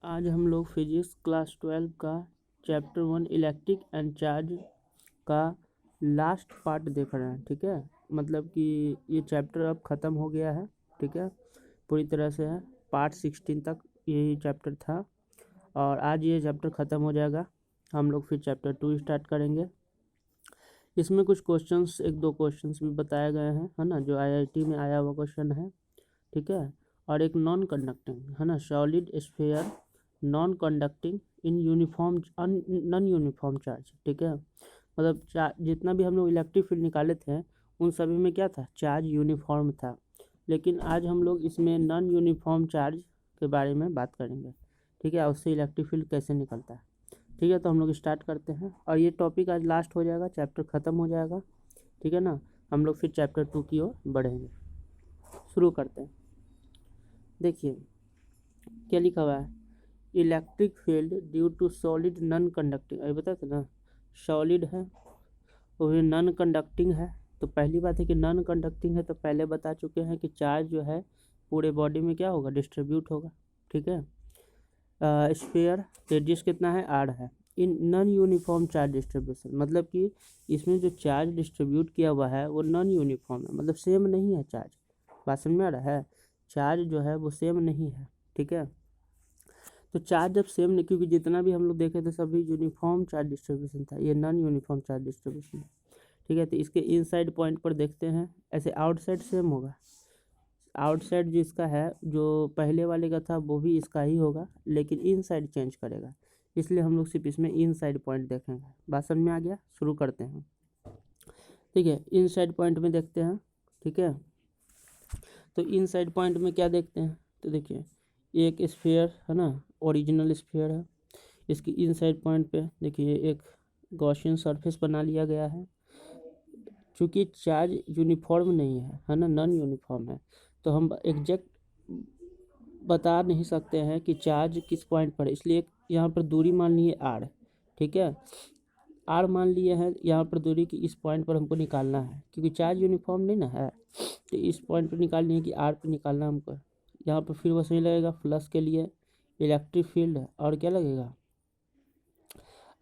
आज हम लोग फिजिक्स क्लास 12 का चैप्टर 1 इलेक्ट्रिक एंड चार्ज का लास्ट पार्ट देख रहे हैं। ठीक है, मतलब कि ये चैप्टर अब ख़त्म हो गया है। ठीक है, पूरी तरह से है। पार्ट 16 तक यही चैप्टर था और आज ये चैप्टर ख़त्म हो जाएगा। हम लोग फिर चैप्टर 2 स्टार्ट करेंगे। इसमें कुछ क्वेश्चंस, एक दो क्वेश्चंस भी बताए गए हैं, है ना, जो आईआईटी में आया हुआ क्वेश्चन है। ठीक है, और एक नॉन कंडक्टिंग है ना, solid sphere non conducting in uniform non uniform charge. ठीक है, मतलब जितना भी हम लोग इलेक्ट्रिक फील्ड निकाले थे उन सभी में क्या था, चार्ज यूनिफॉर्म था। लेकिन आज हम लोग इसमें नॉन यूनिफॉर्म चार्ज के बारे में बात करेंगे। ठीक है, उससे इलेक्ट्रिक फील्ड कैसे निकलता है। ठीक है, तो हम लोग स्टार्ट करते हैं और ये टॉपिक आज लास्ट हो जाएगा, चैप्टर ख़त्म हो जाएगा। ठीक है ना, हम लोग फिर चैप्टर 2 की ओर बढ़ेंगे। शुरू करते हैं। देखिए क्या लिखा हुआ है, electric field due to solid non conducting. अभी बताया था ना, सॉलिड है वो भी नॉन कंडक्टिंग है। तो पहली बात है कि नॉन कंडक्टिंग है, तो पहले बता चुके हैं कि चार्ज जो है पूरे बॉडी में क्या होगा, डिस्ट्रीब्यूट होगा। ठीक है, स्फीयर रेडियस कितना है, आर है। In non uniform charge distribution, मतलब कि इसमें जो चार्ज डिस्ट्रीब्यूट किया हुआ है वो नॉन यूनिफॉर्म है, मतलब सेम नहीं है चार्ज। बात समझ में आ रहा है, चार्ज जो है वो सेम नहीं है। ठीक है, तो चार्ज जब सेम नहीं, क्योंकि जितना भी हम लोग देखे थे सभी यूनिफॉर्म चार्ज डिस्ट्रीब्यूशन था, ये नॉन यूनिफॉर्म चार्ज डिस्ट्रीब्यूशन है। ठीक है, तो इसके इनसाइड पॉइंट पर देखते हैं, ऐसे आउटसाइड सेम होगा। आउटसाइड जो इसका है, जो पहले वाले का था वो भी इसका ही होगा, लेकिन इनसाइड चेंज करेगा, इसलिए हम लोग सिर्फ इसमें इनसाइड पॉइंट देखेंगे। बात समझ में आ गया, शुरू करते हैं। ठीक है, इनसाइड पॉइंट में देखते हैं। ठीक है, तो इनसाइड पॉइंट में क्या देखते हैं, तो देखिए एक स्फीयर है ना, ओरिजिनल स्फीयर है। इसकी इनसाइड पॉइंट पे देखिए एक गॉसियन सरफेस बना लिया गया है। चूँकि चार्ज यूनिफॉर्म नहीं है ना, नॉन यूनिफॉर्म है, तो हम एग्जैक्ट बता नहीं सकते हैं कि चार्ज किस पॉइंट पर है, इसलिए यहाँ पर दूरी मान लिए आर। ठीक है, आर मान लिए हैं यहाँ पर दूरी की, इस पॉइंट पर हमको निकालना है, क्योंकि चार्ज यूनिफॉर्म नहीं ना है, तो इस पॉइंट पर निकालनी है कि आर पर निकालना हमको। यहाँ पर फिर वैसे ही लगेगा फ्लक्स के लिए इलेक्ट्रिक फील्ड है, और क्या लगेगा।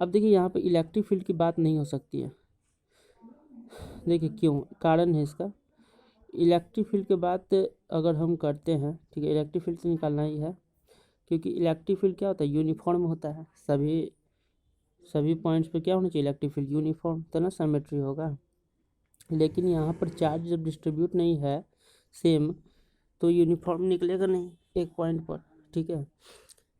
अब देखिए यहाँ पे इलेक्ट्रिक फील्ड की बात नहीं हो सकती है। देखिए क्यों, कारण है इसका। इलेक्ट्रिक फील्ड के बात अगर हम करते हैं, ठीक है, इलेक्ट्रिक फील्ड से निकालना ही है, क्योंकि इलेक्ट्रिक फील्ड क्या होता है, यूनिफॉर्म होता है। सभी पॉइंट्स पे क्या होना चाहिए, इलेक्ट्रिक फील्ड यूनिफॉर्म, तो ना सिमेट्री होगा। लेकिन यहाँ पर चार्ज जब डिस्ट्रीब्यूट नहीं है सेम, तो यूनिफॉर्म निकलेगा नहीं एक पॉइंट पर। ठीक है,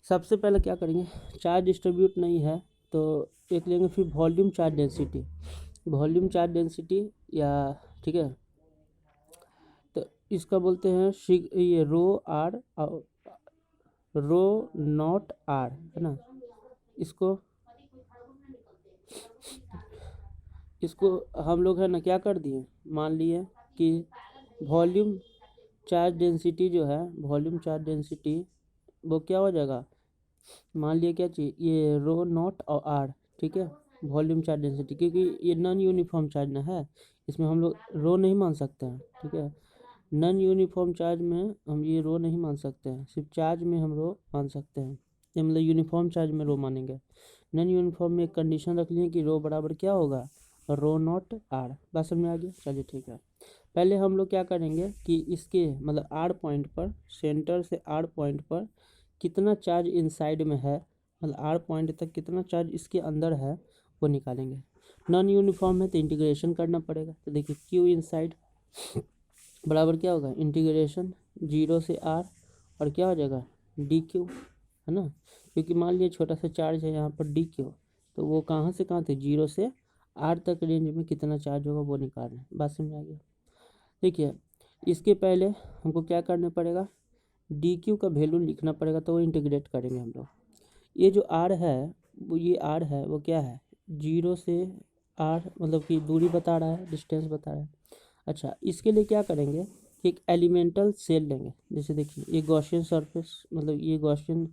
सबसे पहले क्या करेंगे, चार्ज डिस्ट्रीब्यूट नहीं है तो एक लेंगे फिर volume charge density. Volume charge density या, ठीक है, तो इसका बोलते हैं ये रो आर, रो नॉट आर, है ना। इसको हम लोग है ना क्या कर दिए, मान लिए कि वॉल्यूम चार्ज डेंसिटी जो है, वॉल्यूम चार्ज डेंसिटी वो क्या हो जाएगा, मान लिया क्या चाहिए, ये रो नॉट और आर। ठीक है, वॉल्यूम चार्ज डेंसिटी, क्योंकि ये नॉन यूनिफॉर्म चार्ज ना है, इसमें हम लोग रो नहीं मान सकते हैं। ठीक है, नॉन यूनिफॉर्म चार्ज में हम ये रो नहीं मान सकते हैं, सिर्फ चार्ज में हम रो मान सकते हैं, ये मतलब यूनिफॉर्म चार्ज में रो मानेंगे। नॉन यूनिफॉर्म में एक कंडीशन रख लिए कि रो बराबर क्या होगा, रो नॉट आर। बात समझ में आ गया, चलिए ठीक है। पहले हम लोग क्या करेंगे कि इसके मतलब आर पॉइंट पर, सेंटर से आर पॉइंट पर कितना चार्ज इनसाइड में है, मतलब आर पॉइंट तक कितना चार्ज इसके अंदर है वो निकालेंगे। नॉन यूनिफॉर्म है तो इंटीग्रेशन करना पड़ेगा, तो देखिए क्यू इनसाइड बराबर क्या होगा, इंटीग्रेशन 0 से आर, और क्या हो जाएगा डी क्यू, है ना, क्योंकि मान लिया छोटा सा चार्ज है यहाँ पर डी क्यू, तो वो कहाँ से कहाँ थे, 0 से आर तक रेंज में कितना चार्ज होगा वो निकालना है। बात समझ आ गया। देखिए इसके पहले हमको क्या करना पड़ेगा, डी क्यू का वैल्यू लिखना पड़ेगा, तो वो इंटीग्रेट करेंगे हम लोग। ये जो आर है वो, ये आर है वो क्या है, 0 से आर, मतलब कि दूरी बता रहा है, डिस्टेंस बता रहा है। अच्छा, इसके लिए क्या करेंगे, एक एलिमेंटल सेल लेंगे। जैसे देखिए ये गॉसियन सरफेस, मतलब ये गॉसियन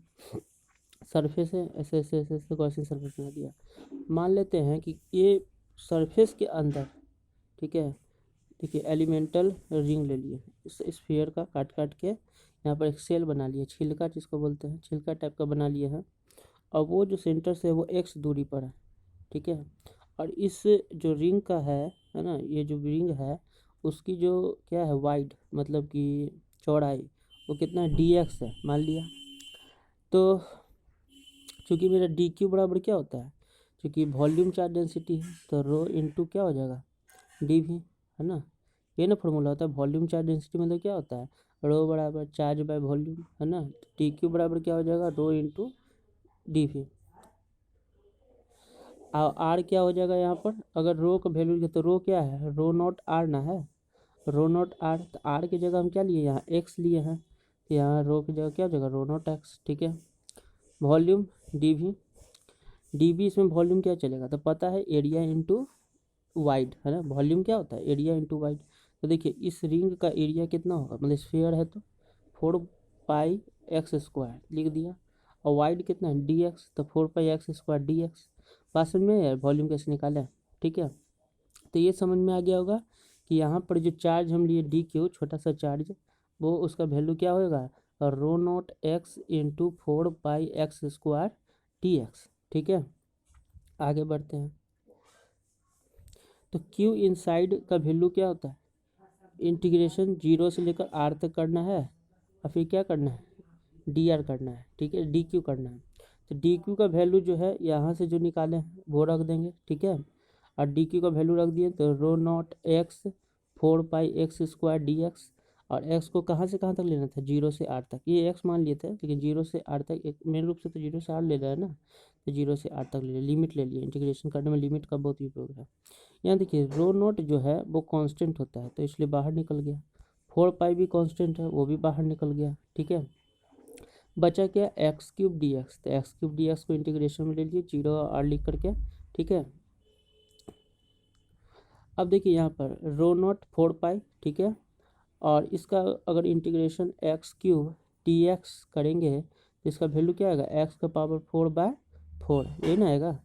सरफेस है, ऐसे ऐसे ऐसे ऐसे गॉसियन सरफेस बना दिया। मान लेते हैं कि ये सरफेस के अंदर, ठीक है, देखिए एलिमेंटल रिंग ले लिए इस स्फीयर का, काट काट के यहाँ पर एक सेल बना लिया, छिलका जिसको बोलते हैं, छिलका टाइप का बना लिया है। और वो जो सेंटर से वो x दूरी पर है, ठीक है। और इस जो रिंग का है ना, ये जो रिंग है उसकी जो क्या है वाइड मतलब कि चौड़ाई वो कितना है dx है मान लिया। तो चूँकि मेरा डी क्यू बराबर क्या होता है, क्योंकि वॉल्यूम चार्ज डेंसिटी है तो रो इंटू क्या हो जाएगा डी भी, है ना। ये ना फॉर्मूला होता है वॉल्यूम चार्ज डेंसिटी, मतलब क्या होता है रो बराबर चार्ज बाय वॉल्यूम, है ना। डी क्यू बराबर क्या हो जाएगा रो इंटू डी भी। आर क्या हो जाएगा यहाँ पर, अगर रो का वैल्यू लिखे तो रो क्या है रो नॉट आर ना है, रो नॉट आर। तो आर की जगह हम क्या लिए यहाँ एक्स लिए हैं, तो यहाँ रो की जगह क्या हो जाएगा रो नॉट एक्स, ठीक है। वॉल्यूम डी भी, डी बी इसमें वॉल्यूम क्या चलेगा, तो पता है एरिया इंटू वाइड, है ना। वॉल्यूम क्या होता है एरिया इंटू वाइड। तो देखिए इस रिंग का एरिया कितना होगा, मतलब स्फीयर है तो 4 पाई x² लिख दिया, और वाइड कितना है dx, तो 4 पाई x² dx। बात समझ में यार वॉल्यूम कैसे निकालें, ठीक है। तो ये समझ में आ गया होगा कि यहाँ पर जो चार्ज हम लिए डी क्यू छोटा सा चार्ज, वो उसका वैल्यू क्या होगा rho naught x into 4 pi x² dx, ठीक है। आगे बढ़ते हैं। तो क्यू इनसाइड का वैल्यू क्या होता है, इंटीग्रेशन 0 से लेकर आर तक करना है और फिर क्या करना है डी आर करना है, ठीक है, डी क्यू करना है। तो डी क्यू का वैल्यू जो है यहाँ से जो निकाले हैं वो रख देंगे, ठीक है। और डी क्यू का वैल्यू रख दिए तो rho naught x 4 pi x² dx। और एक्स को कहाँ से कहाँ तक लेना था 0 से आर तक, ये एक्स मान लिए थे लेकिन 0 से आर तक एक मेन रूप से तो 0 से आर ले रहा है ना, तो 0 से आर तक ले लिया, लिमिट ले लिया। इंटीग्रेशन करने में लिमिट का बहुत उपयोग है। यहाँ देखिए रो नोट जो है वो कांस्टेंट होता है तो इसलिए बाहर निकल गया, 4 पाई भी कांस्टेंट है वो भी बाहर निकल गया, ठीक है। बचा क्या x³ dx, तो x³ dx को इंटीग्रेशन में ले लिए 0 आर लिख करके, ठीक है। अब देखिए यहाँ पर रो नॉट 4 पाई, ठीक है। और इसका अगर इंटीग्रेशन x³ dx करेंगे तो इसका वैल्यू क्या आएगा x⁴/4, ये ना आएगा।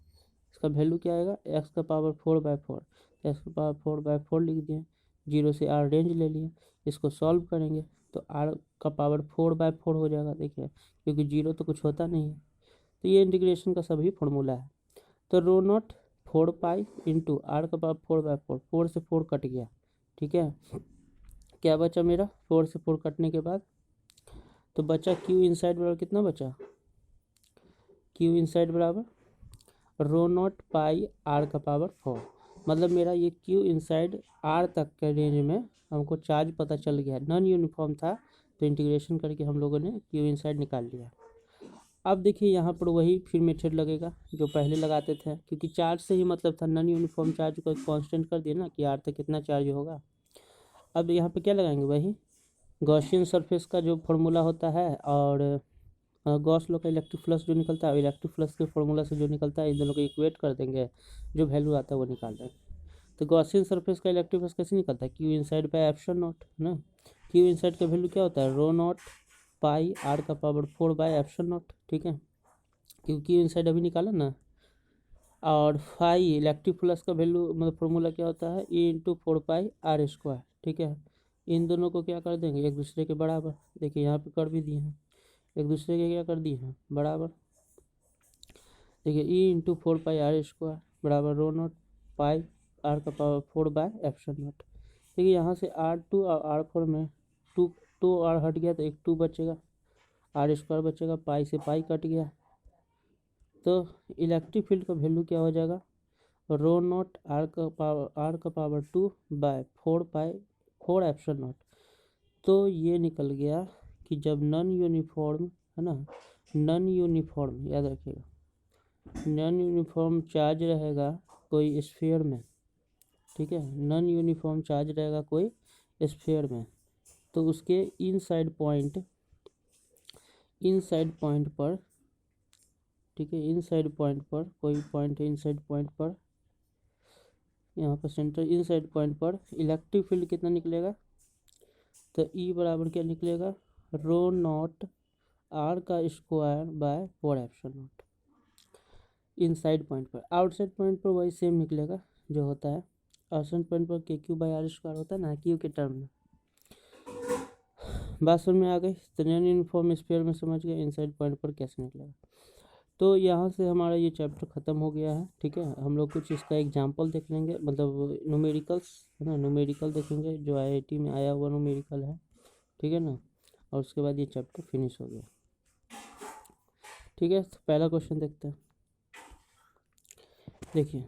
इसका वैल्यू क्या आएगा x⁴/4, x⁴/4 लिख दिए, 0 से r रेंज ले लिए। इसको सॉल्व करेंगे तो r⁴/4 हो जाएगा, देखिए क्योंकि 0 तो कुछ होता नहीं है। तो ये इंटीग्रेशन का सभी फॉर्मूला है। तो rho not 4 pi into r⁴/4, 4 से 4 कट गया, ठीक है। क्या बचा मेरा 4 से 4 कटने के बाद, तो बचा क्यू इनसाइड बराबर कितना बचा, क्यू इनसाइड बराबर रो नॉट पाई r⁴। मतलब मेरा ये क्यू इनसाइड r तक के रेंज में हमको चार्ज पता चल गया, नॉन यूनिफॉर्म था तो इंटीग्रेशन करके हम लोगों ने क्यू इनसाइड निकाल लिया। अब देखिए यहाँ पर वही फिर मेथड लगेगा जो पहले लगाते थे, क्योंकि चार्ज से ही मतलब था, नॉन यूनिफॉर्म चार्ज को कांस्टेंट कर दिया ना कि r तक कितना चार्ज होगा। अब यहाँ पे क्या लगाएंगे वही गॉसियन सरफेस का जो फॉर्मूला होता है, और गॉस लॉ का इलेक्ट्रिक फ्लक्स जो निकलता है, इलेक्ट्रिक फ्लक्स के फॉर्मूला से जो निकलता है इन दोनों को इक्वेट कर देंगे, जो वैल्यू आता है वो निकाल देंगे। तो गॉसियन सरफेस का इलेक्ट्रिक फ्लक्स कैसे निकलता है Q inside bye epsilon not ना। क्यू इनसाइड का वैल्यू क्या होता है रो नॉट पाई r⁴/4, ठीक है, क्योंकि क्यू इनसाइड अभी निकाला ना। और फाई इलेक्ट्रिक फ्लक्स का वैल्यू मतलब फॉर्मूला क्या होता है E इंटू 4 पाई r², ठीक है। इन दोनों को क्या कर देंगे एक दूसरे के बराबर, देखिए यहाँ पे कर भी दिए हैं, एक दूसरे के क्या कर दिए हैं बराबर। देखिए E इंटू 4 पाई r² बराबर रो नॉट पाई r⁴/4। देखिए यहाँ से R2 और R4 में टू R हट गया तो एक 2 बचेगा, r² बचेगा, पाई से पाई कट गया। तो इलेक्ट्रिक फील्ड का वैल्यू क्या हो जाएगा रो नॉट r⁴/4 तो ये निकल गया कि जब नॉन यूनिफॉर्म है ना, नॉन यूनिफॉर्म याद रखिएगा, नॉन यूनिफॉर्म चार्ज रहेगा कोई स्फीयर में, ठीक है, नॉन यूनिफॉर्म चार्ज रहेगा कोई स्फीयर में, तो उसके इनसाइड पॉइंट पर, ठीक है, इनसाइड पॉइंट पर कोई पॉइंट है, इनसाइड पॉइंट पर यहाँ पर सेंटर इनसाइड पॉइंट पर इलेक्ट्रिक फील्ड कितना निकलेगा, तो E बराबर क्या निकलेगा रो नॉट r²/4 इनसाइड पॉइंट पर। आउटसाइड पॉइंट पर वही सेम निकलेगा जो होता है, आउटसाइड पॉइंट पर KQ/r² होता है ना, क्यू के टर्म में। बात समझ में आ गई। तो नॉन यूनिफॉर्म स्फीयर में समझ गए इनसाइड पॉइंट पर कैसे निकलेगा। तो यहाँ से हमारा ये चैप्टर ख़त्म हो गया है, ठीक है। हम लोग कुछ इसका एग्जांपल देख लेंगे, मतलब न्यूमेरिकल्स है ना, न्यूमेरिकल देखेंगे जो आईआईटी में आया हुआ न्यूमेरिकल है, ठीक है ना। और उसके बाद ये चैप्टर फिनिश हो गया, ठीक है। तो पहला क्वेश्चन देखते हैं। देखिए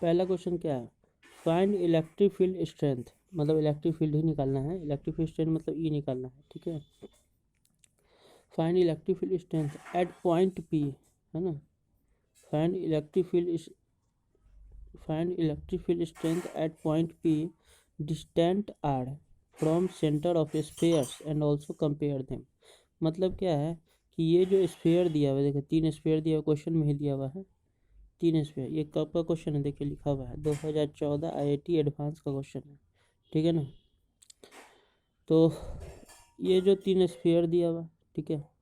पहला क्वेश्चन क्या है, फाइंड इलेक्ट्रिक फील्ड स्ट्रेंथ, मतलब इलेक्ट्रिक फील्ड ही निकालना है, इलेक्ट्रिक फील्ड स्ट्रेंथ मतलब ई निकालना है, ठीक है। Find electric field strength at point P, है ना। Find electric field strength at point P distant R from centre of spheres and also compare them. मतलब क्या है कि ये जो स्फीयर दिया हुआ है, देखिए 3 स्फीयर दिया हुआ, क्वेश्चन में ही दिया हुआ है 3 स्फीयर। ये कब का क्वेश्चन है, देखिए लिखा हुआ है 2014 आईआईटी एडवांस का क्वेश्चन है, ठीक है ना। तो ये जो 3 स्फीयर दिया हुआ, ठीक है,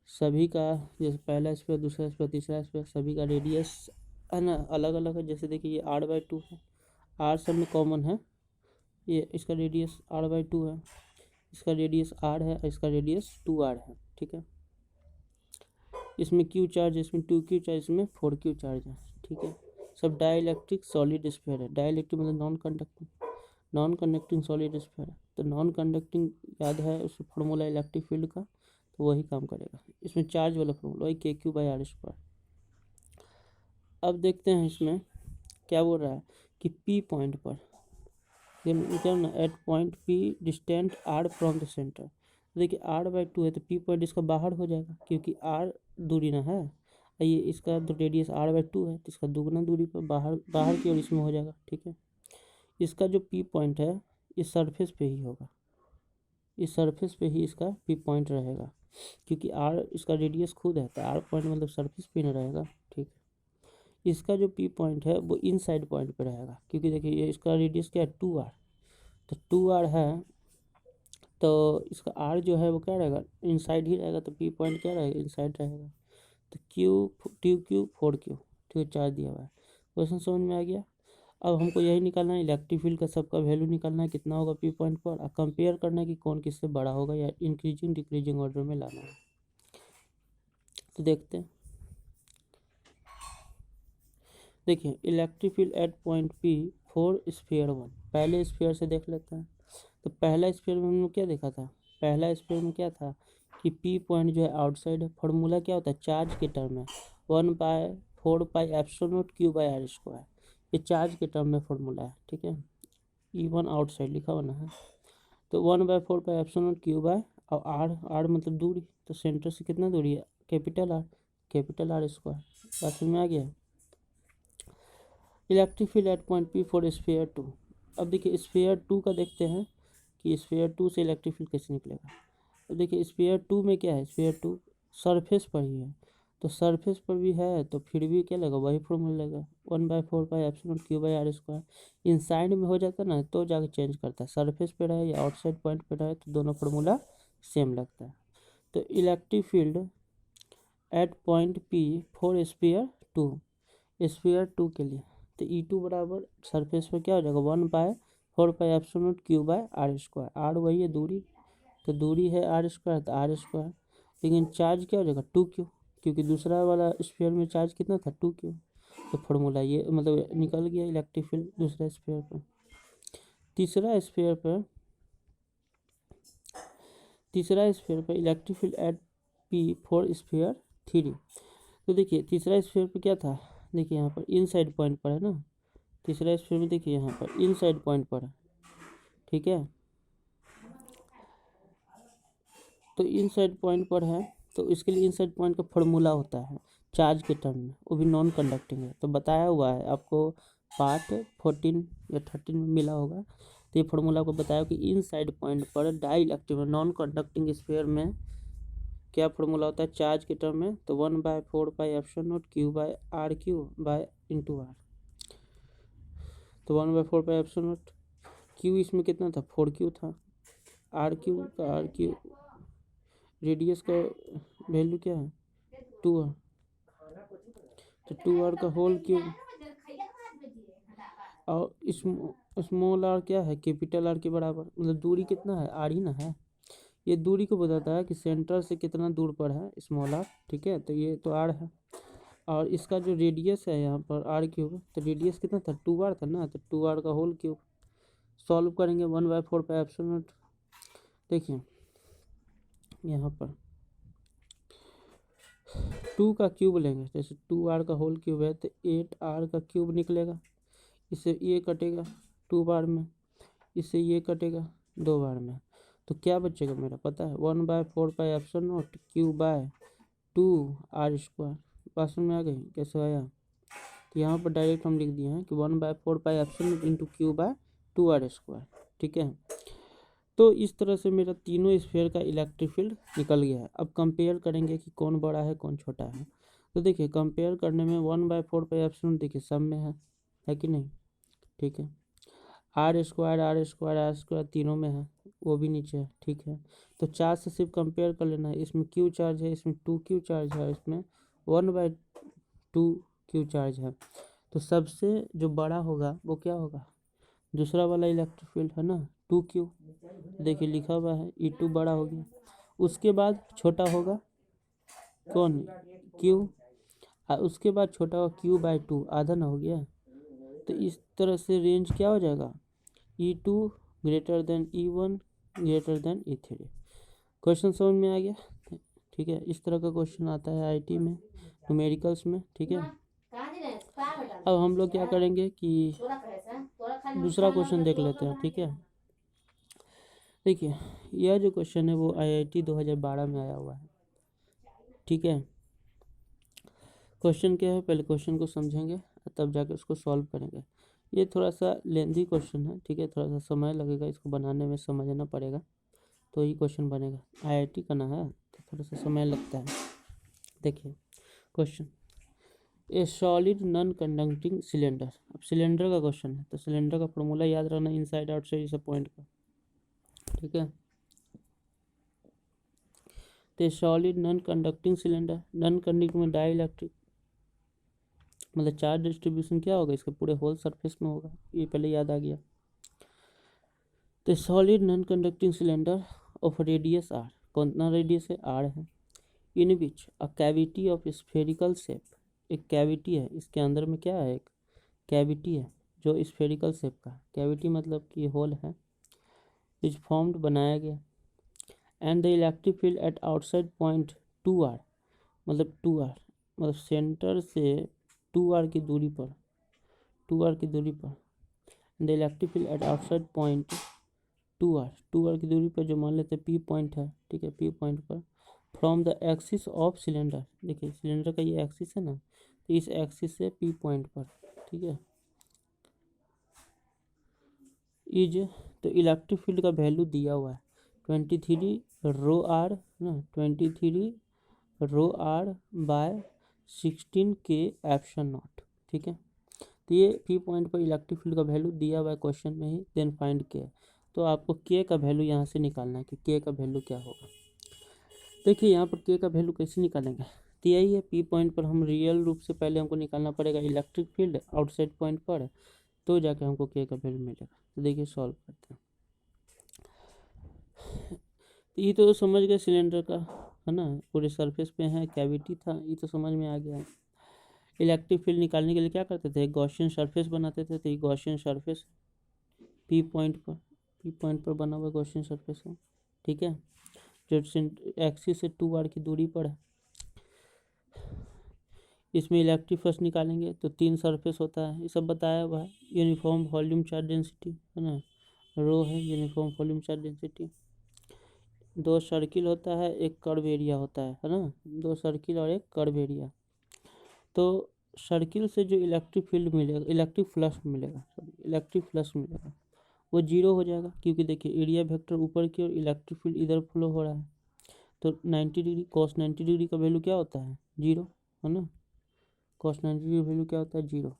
सभी का जैसे पहला स्फीयर, दूसरा स्फीयर, तीसरा स्फीयर, सभी का रेडियस है ना अलग अलग है। जैसे देखिए ये r/2 है, r सब में कॉमन है, ये इसका रेडियस r/2 है, इसका रेडियस r है, इसका रेडियस 2r है, ठीक है। इसमें q चार्ज, इसमें 2q चार्ज, इसमें 4q चार्ज है, ठीक है। सब डाइलेक्ट्रिक सॉलिड स्फीयर है। डाइलेक्ट्रिक मतलब नॉन कंडक्टिंग सॉलिड स्फीयर है। तो नॉन कंडक्टिंग याद है उस फॉर्मूला इलेक्ट्रिक फील्ड का, तो वही काम करेगा। इसमें चार्ज वाला फॉर्मूला वही KQ/r²। अब देखते हैं इसमें क्या बोल रहा है कि P पॉइंट पर क्या ना, at point P distant R from the centre. देखिए r/2 है तो P पॉइंट इसका बाहर हो जाएगा, क्योंकि R दूरी ना है, ये इसका तो रेडियस r/2 है, तो इसका दुगना दूरी पर बाहर की ओर इसमें हो जाएगा, ठीक है। इसका जो P पॉइंट है इस सरफेस पे ही होगा, इस सरफेस पे ही इसका P पॉइंट रहेगा, क्योंकि R इसका रेडियस खुद है, तो R पॉइंट मतलब सरफेस पे ना रहेगा, ठीक है। इसका जो P पॉइंट है वो इनसाइड पॉइंट पे रहेगा, क्योंकि देखिए ये इसका रेडियस क्या है 2R, तो 2R है, तो इसका R जो है वो क्या रहेगा, इनसाइड ही रहेगा, तो P पॉइंट क्या रहेगा, इनसाइड रहेगा। तो QQ 4Q, ठीक है, चार्ज दिया हुआ है। क्वेश्चन समझ में आ गया। अब हमको यही निकालना है, इलेक्ट्रिक फील्ड का सबका वैल्यू निकालना है कितना होगा P पॉइंट पर, और कंपेयर करना है कि कौन किससे बड़ा होगा, या इंक्रीजिंग डिक्रीजिंग ऑर्डर में लाना है। तो देखते हैं, देखिए electric field at point P for sphere 1, पहले स्फीयर से देख लेते हैं। तो पहला स्फीयर में हमने क्या देखा था, पहला स्फीयर में क्या था कि P पॉइंट जो है आउटसाइड है। फॉर्मूला क्या होता है, चार्ज के टर्म में 1/4πε0q/r², ये चार्ज के टर्म में फॉर्मूला है, ठीक है। E1 आउटसाइड लिखा हुआ ना है, तो 1/4πε0q/ और r मतलब दूरी, तो सेंटर से कितना दूरी है, कैपिटल R²। बात समझ में आ गया। Electric field at point P for sphere 2। अब देखिए स्फीयर 2 का देखते हैं कि स्फीयर 2 से इलेक्ट्रिक फील्ड कैसे निकलेगा। अब देखिए स्फीयर 2 में क्या है, स्फीयर 2 सरफेस पर ही है, तो सरफेस पर भी है तो फिर भी क्या लगेगा, वही फॉर्मूला लगेगा 1/4πε0q/r²। इनसाइड में हो जाता है ना तो जाके चेंज करता है, सरफेस पे रहे या आउटसाइड पॉइंट पे रहे तो दोनों फार्मूला सेम लगता है। तो electric field at point P for sphere 2 के लिए, तो E2 बराबर सरफेस पर क्या हो जाएगा 1/4πε0q/r²। R वही है दूरी, तो दूरी है r², तो r², लेकिन चार्ज क्या हो जाएगा 2q, क्योंकि दूसरा वाला स्फीयर में चार्ज कितना था 2q। तो फॉर्मूला ये मतलब निकल गया इलेक्ट्रिक फील्ड दूसरा स्फीयर पर। तीसरा स्फीयर पर electric field at P for sphere 3। तो देखिए तीसरा स्फीयर पर क्या था, देखिए यहाँ पर इनसाइड पॉइंट पर है ना, तीसरा स्फीयर में देखिए यहाँ पर इनसाइड पॉइंट पर है, ठीक है। तो इनसाइड पॉइंट पर है, तो इसके लिए इनसाइड पॉइंट का फॉर्मूला होता है चार्ज के टर्म में, वो भी नॉन कंडक्टिंग है, तो बताया हुआ है आपको पार्ट 14 या 13 में मिला होगा। तो ये फॉर्मूला आपको बताया कि इनसाइड पॉइंट पर डाइलेक्ट्रिक नॉन कंडक्टिंग स्फीयर में क्या फॉर्मूला होता है चार्ज के टर्म में, तो 1/4πε0q/r²/r। तो 1/4πε0 Q इसमें कितना था 4Q था, R रेडियस का वैल्यू क्या है 2R, तो 2R का होल क्यूब, और स्मॉल r क्या है कैपिटल R के बराबर, मतलब दूरी कितना है R ही ना है, ये दूरी को बताता है कि सेंटर से कितना दूर पर है स्मॉल आर, ठीक है। तो ये तो आर है, और इसका जो रेडियस है यहाँ पर आर क्यूब, तो रेडियस कितना था 2r था ना, तो 2r का होल क्यूब। सॉल्व करेंगे 1/4 पाई एप्सिलॉन नॉट। देखिए यहाँ पर 2 का क्यूब लेंगे, जैसे 2r का होल क्यूब है तो 8r का क्यूब निकलेगा। इससे ये कटेगा 2 बार में, इससे ये कटेगा 2 बार में, तो क्या बचेगा मेरा पता है 1/4 pi epsilon naught Q by 2r²। बात समझ में आ गई कैसे आया? तो यहाँ पर डायरेक्ट हम लिख दिए हैं कि 1/4 pi epsilon naught into Q by 2r², ठीक है। तो इस तरह से मेरा तीनों स्फीयर का इलेक्ट्रिक फील्ड निकल गया है। अब कंपेयर करेंगे कि कौन बड़ा है कौन छोटा है। तो देखिए कंपेयर करने में 1/4 पाई एप्सिलॉन देखिए सब में है कि नहीं, ठीक है। r² तीनों में है, वो भी नीचे है, ठीक है। तो चार्ज से सिर्फ कंपेयर कर लेना है, इसमें क्यू चार्ज है, इसमें 2q चार्ज है, इसमें 1/2q चार्ज है। तो सबसे जो बड़ा होगा वो क्या होगा, दूसरा वाला इलेक्ट्रिक फील्ड है ना 2q, देखिए लिखा हुआ है E2 बड़ा हो गया। उसके बाद छोटा होगा कौन, q, उसके बाद छोटा होगा q/2, आधा ना हो गया। तो इस तरह से रेंज क्या हो जाएगा, E2 greater than E1 greater than E3। Question समझ में आ गया, ठीक है। इस तरह का क्वेश्चन आता है आईटी में, न्यूमेरिकल्स में, ठीक है। अब हम लोग क्या करेंगे कि दूसरा क्वेश्चन देख लेते हैं, ठीक है। देखिए यह जो क्वेश्चन है वो IIT 2012 में आया हुआ है, ठीक है। क्वेश्चन क्या है, पहले क्वेश्चन को समझेंगे तब जाके उसको सॉल्व करेंगे। ये थोड़ा सा लेंथी क्वेश्चन है, ठीक है, थोड़ा सा समय लगेगा इसको बनाने में, समझना पड़ेगा तो ये क्वेश्चन बनेगा। IIT का ना है तो थोड़ा सा समय लगता है। देखिए क्वेश्चन, ए सॉलिड नॉन कंडक्टिंग सिलेंडर। अब सिलेंडर का क्वेश्चन है तो सिलेंडर का फॉर्मूला याद रखना, इनसाइड आउटसाइड इस पॉइंट का, ठीक है। तो solid non conducting cylinder, non conducting में डाई इलेक्ट्रिक, मतलब चार्ज डिस्ट्रीब्यूशन क्या होगा इसके पूरे होल सरफेस में होगा, ये पहले याद आ गया। तो solid non conducting cylinder of radius R, कितना रेडियस है आर है, in which a cavity of spherical shape, एक कैविटी है इसके अंदर में क्या है, एक कैविटी है जो स्फेरिकल शेप का, कैविटी मतलब कि होल है, इज फॉर्म्ड बनाया गया। And the electric field at outside point 2r, मतलब 2r मतलब सेंटर से 2r की दूरी पर, 2r की दूरी पर, the electric field at outside point 2r की दूरी पर जो मान लेते हैं P पॉइंट है, ठीक है, P पॉइंट पर, from the axis of cylinder, देखिए सिलेंडर का ये एक्सिस है ना, तो इस एक्सिस से P पॉइंट पर, ठीक है, इज, तो इलेक्ट्रिक फील्ड का वैल्यू दिया हुआ है 23 रो आर ना, 23 रो आर बाय 16 के एप्सिलॉन नॉट, ठीक है। तो ये P पॉइंट पर इलेक्ट्रिक फील्ड का वैल्यू दिया हुआ है क्वेश्चन में ही, देन फाइंड के, तो आपको के का वैल्यू यहाँ से निकालना है कि के का वैल्यू क्या होगा। देखिए यहाँ पर के का वैल्यू कैसे निकालेंगे, तो यही है P पॉइंट पर हम रियल रूप से पहले हमको निकालना पड़ेगा इलेक्ट्रिक फील्ड आउटसाइड पॉइंट पर, तो जाके हमको के का वैल्यू मिलेगा। तो देखिए सॉल्व करते हैं। तो ये तो समझ गए सिलेंडर का है ना, पूरे सरफेस पे है, कैविटी था, ये तो समझ में आ गया है। इलेक्ट्रिक फील्ड निकालने के लिए क्या करते थे, गॉसियन सरफेस बनाते थे, तो ये गॉसियन सरफेस P पॉइंट पर बना हुआ गॉसियन सरफेस है, ठीक है, जो एक्सिस से 2r की दूरी पर है। इसमें इलेक्ट्रिक फर्स्ट निकालेंगे तो 3 सरफेस होता है, ये सब बताया हुआ है। यूनिफॉर्म वॉल्यूम चार्ज डेंसिटी है ना, रो है uniform volume charge density. 2 circle होता है, एक कर्व एरिया होता है ना, 2 सर्किल और एक कर्व एरिया। तो सर्किल से जो इलेक्ट्रिक फील्ड मिलेगा, इलेक्ट्रिक फ्लक्स मिलेगा वो 0 हो जाएगा, क्योंकि देखिए एरिया वेक्टर ऊपर की और इलेक्ट्रिक फील्ड इधर फ्लो हो रहा है। तो 90 डिग्री cos 90 डिग्री का वैल्यू क्या होता है 0, है ना, cos 90 डिग्री वैल्यू क्या होता है 0।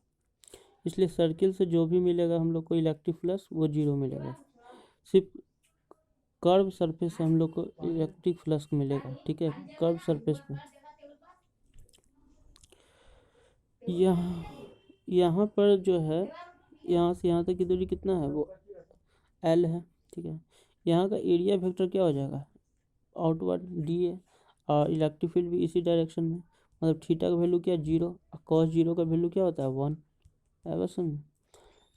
इसलिए सर्किल से जो भी मिलेगा हम लोग को इलेक्ट्रिक फ्लक्स वो 0 मिलेगा, सिर्फ कर्व सरफेस से हम लोग को इलेक्ट्रिक फ्लक्स मिलेगा, ठीक है, कर्व सरफेस पे। यहाँ पर जो है यहाँ से यहाँ तक की दूरी कितना है वो L है, ठीक है। यहाँ का एरिया वेक्टर क्या हो जाएगा आउटवर्ड डी है, और इलेक्ट्रिक फील्ड भी इसी डायरेक्शन में, मतलब थीटा का वैल्यू क्या है 0, और कॉस 0 का वैल्यू क्या होता है 1 है, बस समझ।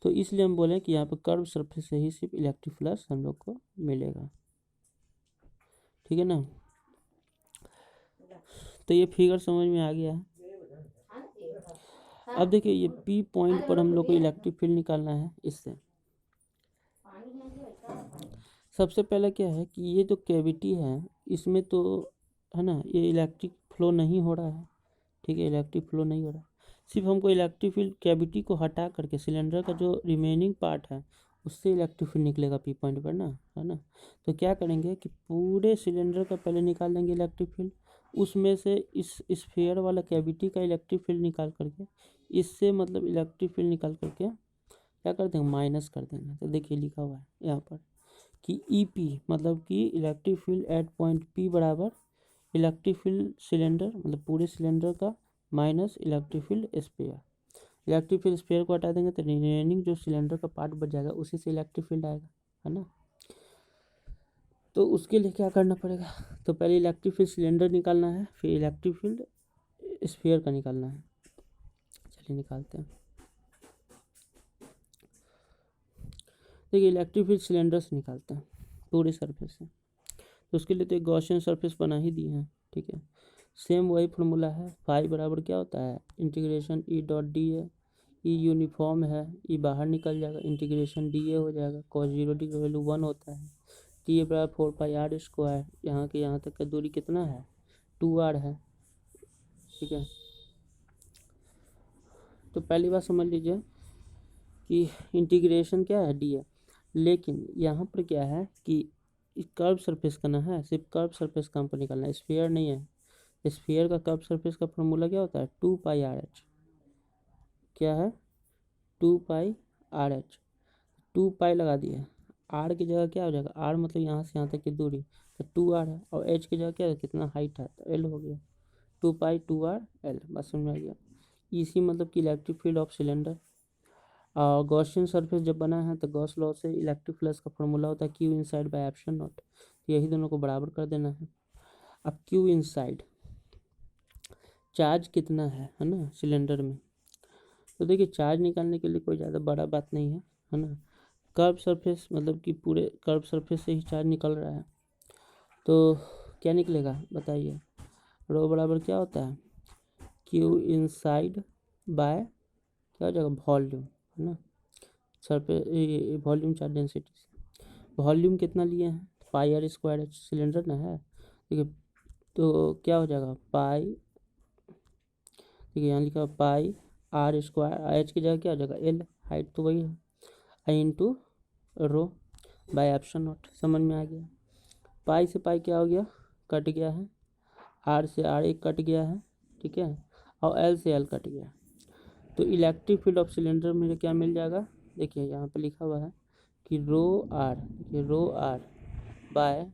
तो इसलिए हम बोले कि यहाँ पे कर्व सरफेस से ही सिर्फ इलेक्ट्रिक फ्लक्स हम लोग को मिलेगा, ठीक है ना। तो ये फिगर समझ में आ गया है। अब देखिए ये पी पॉइंट पर हम लोग को इलेक्ट्रिक फील्ड निकालना है। इससे सबसे पहले क्या है कि ये जो कैविटी है इसमें तो है ना, ये इलेक्ट्रिक फ्लो नहीं हो रहा है, ठीक है, इलेक्ट्रिक फ्लो नहीं हो रहा है। सिर्फ हमको इलेक्ट्रिक फील्ड कैविटी को हटा करके सिलेंडर का जो रिमेनिंग पार्ट है उससे इलेक्ट्रिक फील्ड निकलेगा पी पॉइंट पर ना, है ना। तो क्या करेंगे कि पूरे सिलेंडर का पहले निकाल देंगे इलेक्ट्रिक फील्ड, उसमें से इस स्फीयर वाला कैविटी का इलेक्ट्रिक फील्ड निकाल करके इससे मतलब इलेक्ट्रिक फील्ड निकाल करके क्या कर देंगे, माइनस कर देंगे। तो देखिए लिखा हुआ है यहाँ पर कि ई पी मतलब कि electric field at point P बराबर इलेक्ट्रिक फील्ड सिलेंडर मतलब पूरे सिलेंडर का minus electric field sphere. Electric field sphere को हटा देंगे तो रिमेनिंग जो सिलेंडर का पार्ट बच जाएगा उसी से इलेक्ट्रिक फील्ड आएगा, है ना। तो उसके लिए क्या करना पड़ेगा, तो पहले इलेक्ट्रिक फील्ड सिलेंडर निकालना है, फिर इलेक्ट्रिक फील्ड स्फीयर का निकालना है। चलिए निकालते हैं। देखिए इलेक्ट्रिक फील्ड सिलेंडर से निकालते हैं पूरे सरफेस से, तो उसके लिए तो एक गॉसियन सरफेस बना ही दिए हैं, ठीक है। सेम वही फार्मूला है, फाई बराबर क्या होता है integration E dot D A, E uniform है, ई बाहर निकल जाएगा, इंटीग्रेशन डी ए हो जाएगा, कॉस 0 का वैल्यू 1 होता है, टी ए बराबर 4 पाई आर स्क्वायर, यहाँ के यहाँ तक का दूरी कितना है 2r है, ठीक है। तो पहली बात समझ लीजिए कि इंटीग्रेशन क्या है डी ए, लेकिन यहाँ पर क्या है कि कर्व सरफेस करना है, सिर्फ कर्व सरफेस का हमको निकालना है, स्फीयर नहीं है। स्फीयर का कर्व सरफेस का फॉर्मूला क्या होता है 2 पाई आर एच, क्या है 2 पाई आर एच, 2 पाई लगा दिए, आर की जगह क्या हो जाएगा, आर मतलब यहाँ से यहाँ तक की दूरी, तो 2r है, और एच की जगह क्या है कितना हाइट है तो एल हो गया, 2 पाई 2r एल, बस समझ में आ गया। इसी मतलब कि इलेक्ट्रिक फील्ड ऑफ सिलेंडर। और गॉसियन सरफेस जब बना है तो गॉस लॉ से इलेक्ट्रिक फ्लक्स का फॉर्मूला होता है Q inside bye epsilon not, यही दोनों को बराबर कर देना है। अब क्यू इनसाइड चार्ज कितना है ना सिलेंडर में, तो देखिए चार्ज निकालने के लिए कोई ज़्यादा बड़ा बात नहीं है ना। कर्व सरफेस मतलब कि पूरे कर्व सरफेस से ही चार्ज निकल रहा है, तो क्या निकलेगा बताइए, रो बराबर क्या होता है क्यू इनसाइड बाय क्या हो जाएगा वॉल्यूम, है ना, सरफेस वॉल्यूम चार्ज डेंसिटी से। वॉल्यूम कितना लिए हैं पाई आर स्क्वायर, सिलेंडर ना है, देखिए तो क्या हो जाएगा पाई, देखिए यहाँ लिखा पाई आर स्क्वायर, एच की जगह क्या हो जाएगा एल, हाइट तो वही है, I into rho by epsilon naught, समझ में आ गया। पाई से पाई क्या हो गया कट गया है, आर से आर एक कट गया है, ठीक है, और एल से एल कट गया, तो इलेक्ट्रिक फील्ड ऑफ सिलेंडर में क्या मिल जाएगा, देखिए यहाँ पे लिखा हुआ है कि रो आर, देखिए रो आर बाय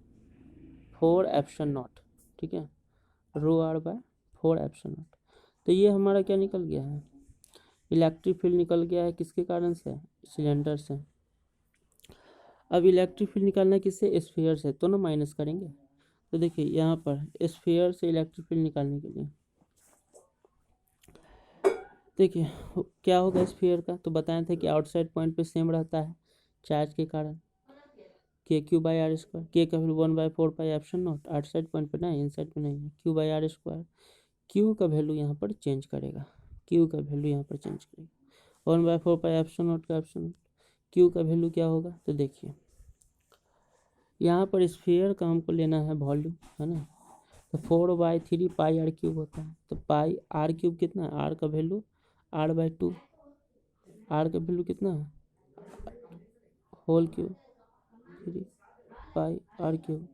4 एप्सिलॉन नॉट, ठीक है, रो आर बाय 4 एप्सिलॉन नॉट। तो ये हमारा क्या निकल गया है, इलेक्ट्रिक फील्ड निकल गया है, किसके कारण से, सिलेंडर से। अब इलेक्ट्रिक फील्ड निकालना है किससे, स्फीयर से, तो ना माइनस करेंगे। तो देखिए यहाँ पर स्फीयर से इलेक्ट्रिक फील्ड निकालने के लिए देखिए क्या होगा स्फीयर का, तो बताए थे कि आउटसाइड पॉइंट पे सेम रहता है चार्ज के कारण, के क्यू बाई आर स्क्वायर, के का value 1/4 pi epsilon naught, outside point पे नहीं इनसाइड पे नहीं है, Q by R square, Q का वैल्यू यहाँ पर चेंज करेगा, क्यू का वैल्यू यहाँ पर चेंज करेगा 1/4 पाई एप्सिलॉन नॉट का एप्सिलॉन नॉट, क्यू का वैल्यू क्या होगा, तो देखिए यहाँ पर स्फीयर का हमको लेना है वॉल्यूम, है ना, तो 4/3 पाई आर क्यूब होता है, तो पाई आर क्यूब कितना है, आर का वैल्यू r/2, आर का वैल्यू कितना है whole cube 3 pi R cube,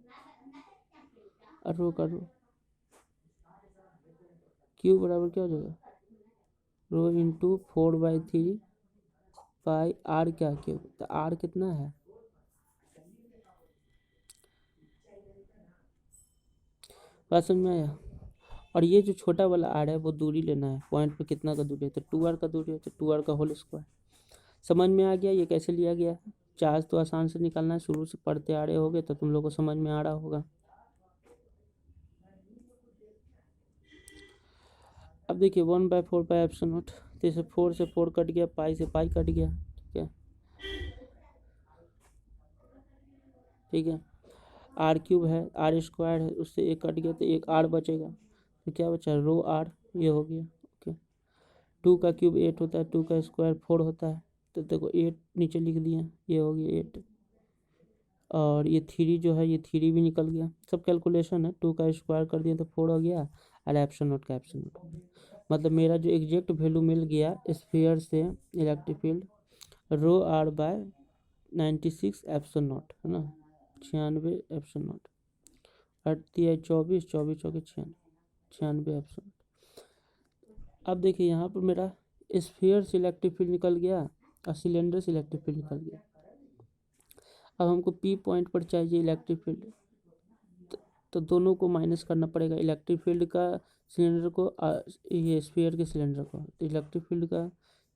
और रो का रो, क्यूब बराबर क्या हो जाएगा रो इंटू 4/3 पाई आर क्या क्यूब, तो आर कितना है, बात समझ में आया। और ये जो छोटा वाला आर है वो दूरी लेना है, पॉइंट पे कितना का दूरी है, तो 2r का दूरी है, तो 2r का होल स्क्वायर, समझ में आ गया ये कैसे लिया गया है। चार्ज तो आसान से निकालना है, शुरू से पढ़ते आ रहे होगे तो तुम लोग को समझ में आ रहा होगा। अब देखिए 1/4 एप्सिलॉन नॉट, तो इसे 4 से 4 कट गया, पाई से पाई कट गया, ठीक है, ठीक है। आर क्यूब है, आर स्क्वायर है, उससे एक कट गया तो एक आर बचेगा, तो क्या बचा, रो आर, ये हो गया। ओके, 2 का क्यूब 8 होता है, 2 का स्क्वायर 4 होता है, तो देखो 8 नीचे लिख दिया, ये हो गया 8। और ये 3 जो है, ये 3 भी निकल गया, सब कैलकुलेशन है, 2 का स्क्वायर कर दिया तो 4 हो गया, और एप्सिलॉन नॉट का एप्सिलॉन नॉट हो गया। मतलब मेरा जो एग्जैक्ट वैल्यू मिल गया स्फीयर से electric field, rho R by 96 epsilon naught, है ना, 96 एप्सिलॉन नॉट, अड़ती है 24, 24 चौके 96 एप्सिलॉन नॉट। अब देखिए यहाँ पर मेरा स्फीयर से इलेक्ट्रिक फील्ड निकल गया और सिलेंडर से इलेक्ट्रिक फील्ड निकल गया। अब हमको पी पॉइंट पर चाहिए इलेक्ट्रिक फील्ड, तो दोनों को माइनस करना पड़ेगा, इलेक्ट्रिक फील्ड का सिलेंडर को ये स्फीयर के सिलेंडर को। तो इलेक्ट्रिक फील्ड का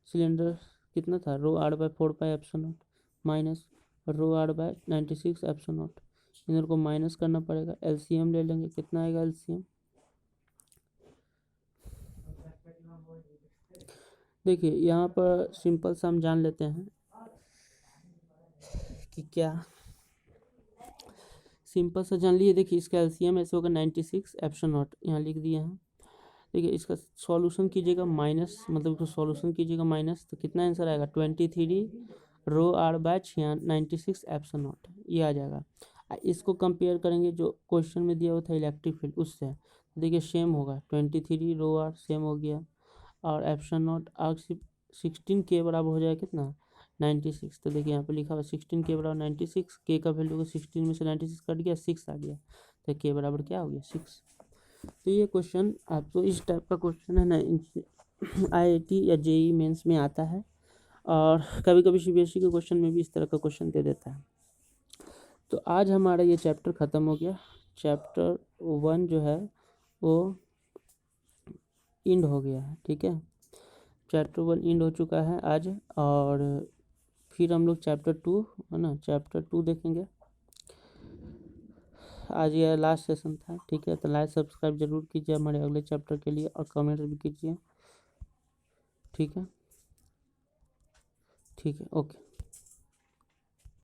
सिलेंडर कितना था, rho R by 4 pi epsilon naught minus rho R by 96 epsilon naught, इन को माइनस करना पड़ेगा। एलसीएम ले लेंगे, कितना आएगा एलसीएम, देखिए यहाँ पर सिंपल सा हम जान लेते हैं कि क्या, सिंपल सा जान लिए। देखिए इसका एलसीएम ऐसे होगा 96 एप्सिलॉन नॉट, यहाँ लिख दिए हैं। देखिए इसका सॉल्यूशन कीजिएगा माइनस, मतलब इसको सॉल्यूशन कीजिएगा माइनस, तो कितना आंसर आएगा, 23 रो आर बाय 96 एप्सिलॉन नॉट, ये आ जाएगा। इसको कंपेयर करेंगे जो क्वेश्चन में दिया हुआ था इलेक्ट्रिक फील्ड उससे, देखिए सेम होगा, 23 रो आर सेम हो गया, और एप्सिलॉन नॉट आर 16 के बराबर हो जाएगा कितना, 96। तो देखिए यहाँ पे लिखा हुआ 16 के बराबर 96, के का वैल्यू को 16 में से 96 कट गया, 6 आ गया, तो के बराबर क्या हो गया, 6। तो ये क्वेश्चन आपको इस टाइप का क्वेश्चन है ना आईआईटी या जेईई मेंस में आता है, और कभी कभी सीबीएसई के क्वेश्चन में भी इस तरह का क्वेश्चन दे देता है। तो आज हमारा ये चैप्टर ख़त्म हो गया, चैप्टर 1 जो है वो इंड हो गया है, ठीक है, चैप्टर 1 इंड हो चुका है आज, और फिर हम लोग चैप्टर 2 है ना, चैप्टर 2 देखेंगे। आज ये लास्ट सेशन था, ठीक है, तो लाइक सब्सक्राइब जरूर कीजिए हमारे अगले चैप्टर के लिए, और कमेंट भी कीजिए, ठीक है, ठीक है, ओके।